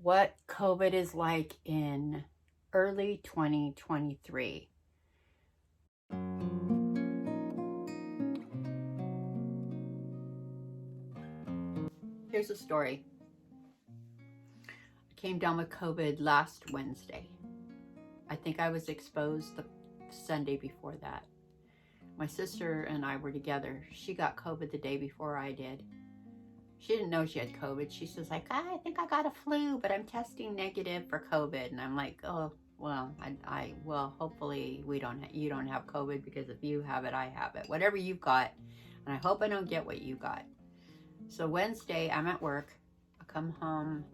what COVID is like in early 2023. Here's a story. I came down with COVID last Wednesday. I think I was exposed the Sunday before that. My sister and I were together. She got COVID the day before I did. She didn't know she had COVID. She says, like, I think I got a flu, but I'm testing negative for COVID. And I'm like, oh, well, well, hopefully you don't have COVID, because if you have it, I have it. Whatever you've got, and I hope I don't get what you got. So Wednesday, I'm at work. I come home,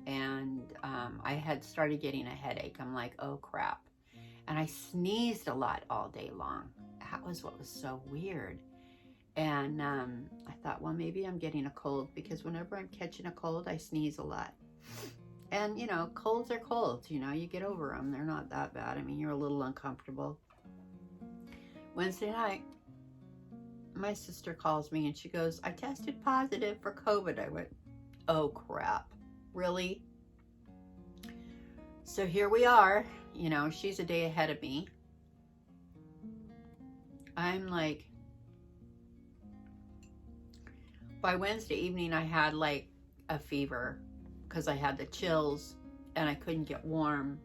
and I had started getting a headache. I'm like, oh crap. And I sneezed a lot all day long. That was what was so weird. And I thought, well, maybe I'm getting a cold, because whenever I'm catching a cold, I sneeze a lot. And, you know, colds are colds. You know, you get over them. They're not that bad. I mean, you're a little uncomfortable. Wednesday night, my sister calls me and she goes, I tested positive for COVID. I went, oh, crap. Really? So here we are. You know, she's a day ahead of me. I'm like, by Wednesday evening, I had like a fever because I had the chills and I couldn't get warm,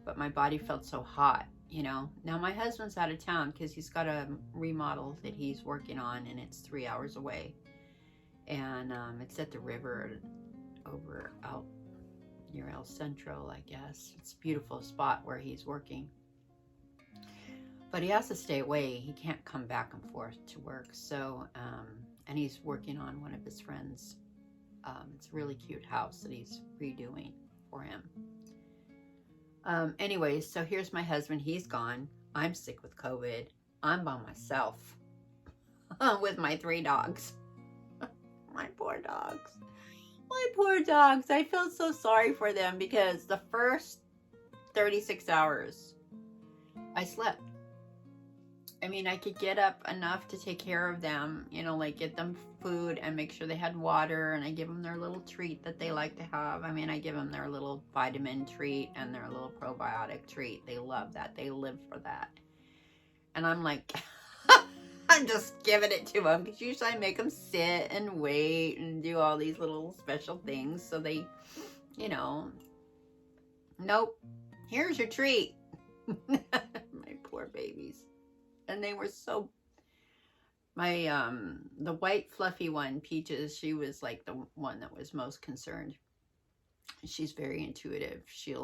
but my body felt so hot, you know. Now my husband's out of town because he's got a remodel that he's working on, and it's 3 hours away. And it's at the river over out near El Centro, I guess. It's a beautiful spot where he's working. But he has to stay away. He can't come back and forth to work. So, and he's working on one of his friends'. It's a really cute house that he's redoing for him. Anyways, so here's my husband. He's gone. I'm sick with COVID. I'm by myself with my 3 dogs. My poor dogs. My poor dogs. I feel so sorry for them, because the first 36 hours I slept. I mean, I could get up enough to take care of them, you know, like get them food and make sure they had water, and I give them their little treat that they like to have. I mean, I give them their little vitamin treat and their little probiotic treat. They love that. They live for that. And I'm like, I'm just giving it to them, because usually I make them sit and wait and do all these little special things so they, you know, nope, here's your treat. My poor babies. And they were so, the white fluffy one, Peaches, she was like the one that was most concerned. She's very intuitive. She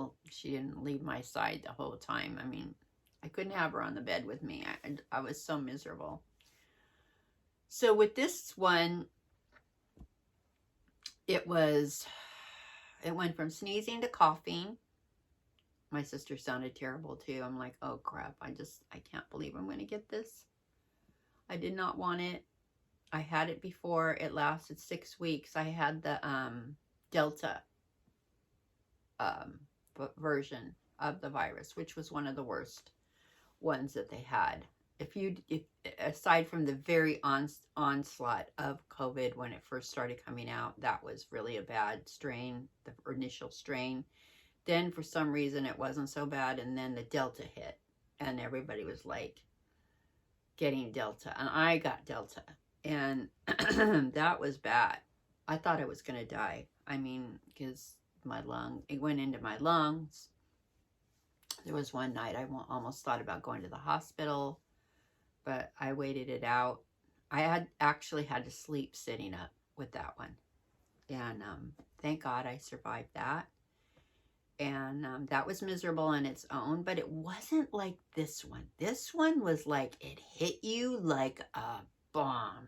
didn't leave my side the whole time. I mean, I couldn't have her on the bed with me. I was so miserable. So with this one, it went from sneezing to coughing. My sister sounded terrible too. I'm like, oh crap, I can't believe I'm going to get this. I did not want it. I had it before. It lasted 6 weeks. I had the Delta version of the virus, which was one of the worst ones that they had. If aside from the very onslaught of COVID when it first started coming out, that was really a bad strain, the initial strain. Then for some reason it wasn't so bad, and then the Delta hit, and everybody was like getting Delta, and I got Delta, and that was bad. I thought I was going to die. I mean, because it went into my lungs. There was one night I almost thought about going to the hospital, but I waited it out. I actually had to sleep sitting up with that one, and thank God I survived that. And that was miserable on its own, but it wasn't like this one. This one was like, it hit you like a bomb.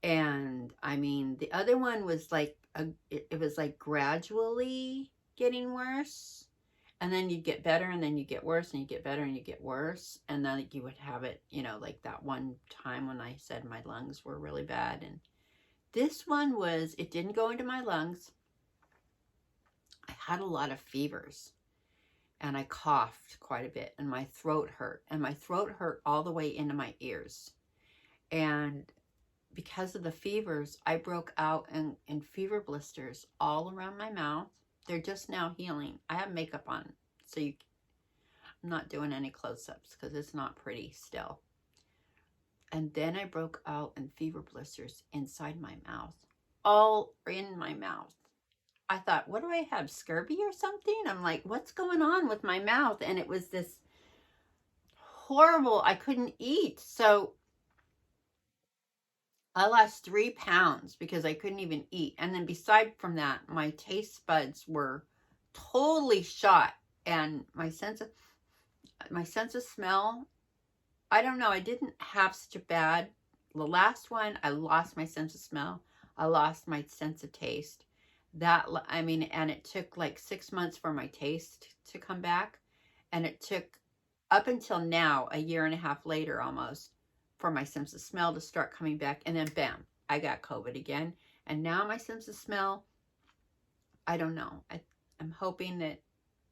And I mean, the other one was like, it was like gradually getting worse. And then you get better, and then you get worse, and you get better, and you get worse. And then you would have it, you know, like that one time when I said my lungs were really bad. And this one it didn't go into my lungs. I had a lot of fevers, and I coughed quite a bit, and my throat hurt, all the way into my ears. And because of the fevers, I broke out in fever blisters all around my mouth, They're just now healing. I have makeup on, so I'm not doing any close-ups because it's not pretty still. And then I broke out in fever blisters inside my mouth, all in my mouth. I thought, what do I have, scurvy or something? I'm like, what's going on with my mouth? And it was this horrible, I couldn't eat. So I lost 3 pounds because I couldn't even eat. And then beside from that, my taste buds were totally shot. And my sense of smell, I don't know, I didn't have such a bad, the last one, I lost my sense of smell. I lost my sense of taste. And it took like 6 months for my taste to come back. And it took up until now, a year and a half later almost, for my sense of smell to start coming back. And then bam, I got COVID again. And now my sense of smell, I don't know. I'm hoping that,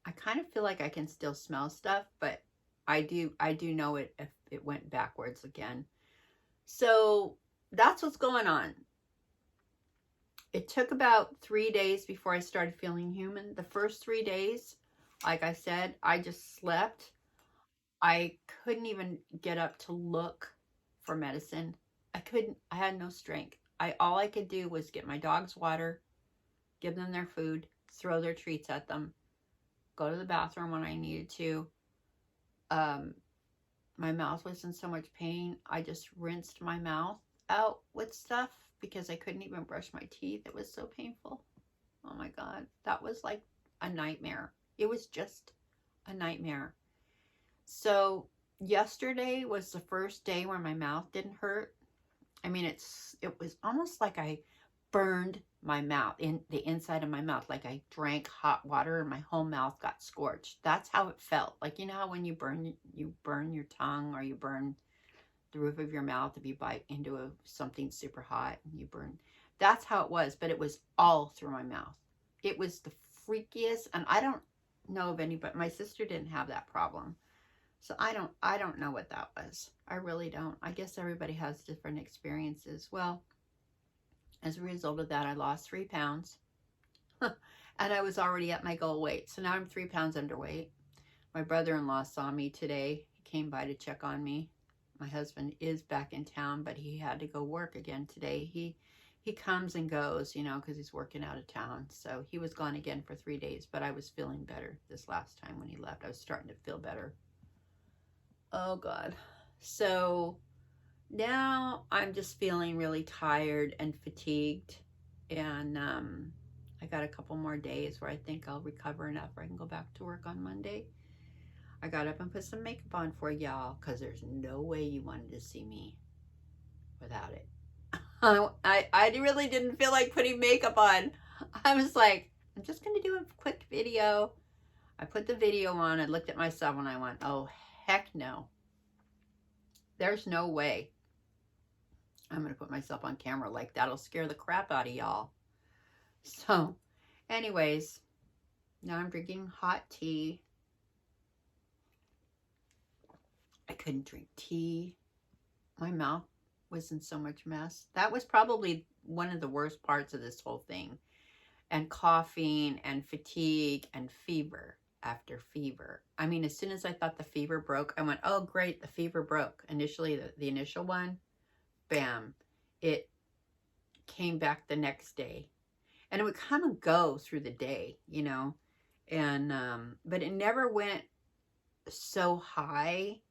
I kind of feel like I can still smell stuff, but I do know it if it went backwards again. So that's what's going on. It took about 3 days before I started feeling human. The first 3 days, like I said, I just slept. I couldn't even get up to look for medicine. I had no strength. All I could do was get my dogs water, give them their food, throw their treats at them, go to the bathroom when I needed to. My mouth was in so much pain. I just rinsed my mouth out with stuff because I couldn't even brush my teeth. It was so painful. Oh my God. That was like a nightmare. It was just a nightmare. So yesterday was the first day where my mouth didn't hurt. I mean, it was almost like I burned my mouth, in the inside of my mouth, like I drank hot water and my whole mouth got scorched. That's how it felt. Like, you know how when you burn your tongue, or you burn the roof of your mouth if you bite into something super hot and you burn. That's how it was, but it was all through my mouth. It was the freakiest, and I don't know of anybody. My sister didn't have that problem. So I don't know what that was. I really don't. I guess everybody has different experiences. Well, as a result of that, I lost 3 pounds. And I was already at my goal weight. So now I'm 3 pounds underweight. My brother-in-law saw me today. He came by to check on me. My husband is back in town, but he had to go work again today. He comes and goes, you know, because he's working out of town. So he was gone again for 3 days, but I was feeling better this last time when he left. I was starting to feel better. Oh God. So now I'm just feeling really tired and fatigued, and I got a couple more days where I think I'll recover enough where I can go back to work on Monday. I got up and put some makeup on for y'all because there's no way you wanted to see me without it. I really didn't feel like putting makeup on. I was like, I'm just going to do a quick video. I put the video on. I looked at myself and I went, oh, heck no. There's no way I'm going to put myself on camera like that'll scare the crap out of y'all. So, anyways, now I'm drinking hot tea. I couldn't drink tea. My mouth was in so much mess. That was probably one of the worst parts of this whole thing. And coughing and fatigue and fever after fever. I mean, as soon as I thought the fever broke, I went, oh, great, the fever broke. Initially, the initial one, bam, it came back the next day. And it would come and go through the day, you know. And, but it never went so high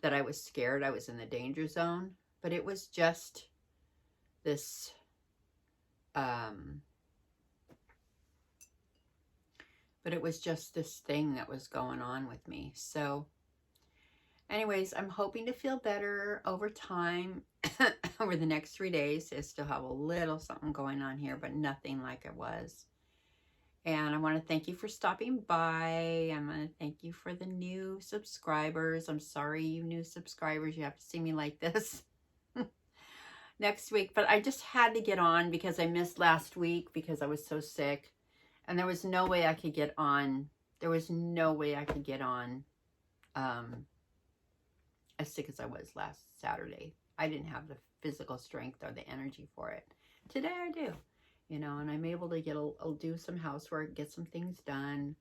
that I was scared I was in the danger zone. But it was just this, thing that was going on with me. So anyways, I'm hoping to feel better over time, over the next 3 days. I still have a little something going on here, but nothing like it was. And I want to thank you for stopping by. I'm going to thank you for the new subscribers. I'm sorry, you new subscribers, you have to see me like this next week. But I just had to get on because I missed last week because I was so sick. And there was no way I could get on. There was no way I could get on as sick as I was last Saturday. I didn't have the physical strength or the energy for it. Today I do. you know, and I'm able to I'll do some housework, get some things done.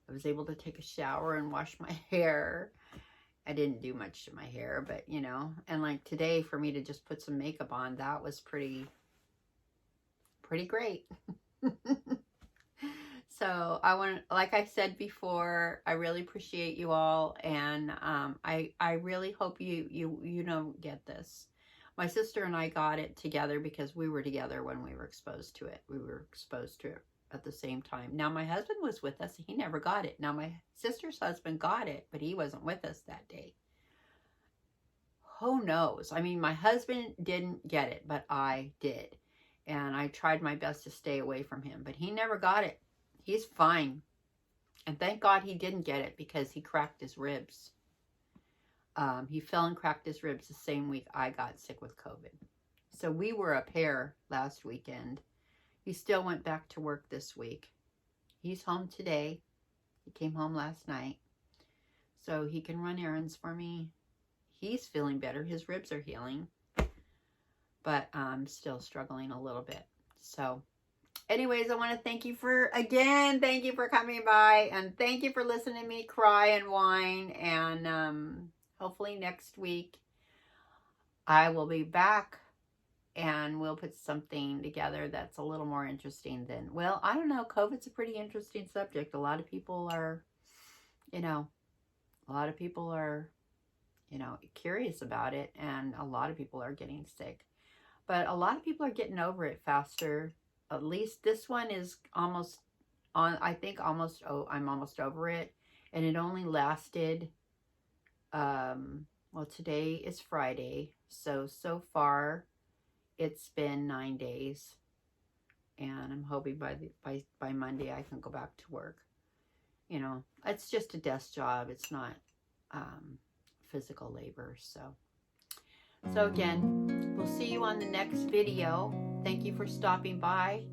I was able to take a shower and wash my hair. I didn't do much to my hair, but you know, and like today for me to just put some makeup on, that was pretty great. So I want, like I said before, I really appreciate you all, and I really hope you don't get this. My sister and I got it together because we were together when we were exposed to it. We were exposed to it at the same time. Now my husband was with us. He never got it. Now my sister's husband got it, but he wasn't with us that day. Who knows? I mean, my husband didn't get it, but I did. And I tried my best to stay away from him, but he never got it. He's fine. And thank God he didn't get it because he cracked his ribs. He fell and cracked his ribs the same week I got sick with COVID. So we were a pair last weekend. He still went back to work this week. He's home today. He came home last night. So he can run errands for me. He's feeling better. His ribs are healing. But I'm still struggling a little bit. So anyways, I want to thank you for coming by, and thank you for listening to me cry and whine, and hopefully next week I will be back and we'll put something together that's a little more interesting than, well, I don't know, COVID's a pretty interesting subject. A lot of people are, curious about it, and a lot of people are getting sick. But a lot of people are getting over it faster. At least this one is almost on, I think almost, I'm almost over it. And it only lasted, well, today is Friday. So far it's been 9 days. And I'm hoping by Monday I can go back to work. You know, it's just a desk job. It's not physical labor. So again, we'll see you on the next video. Thank you for stopping by.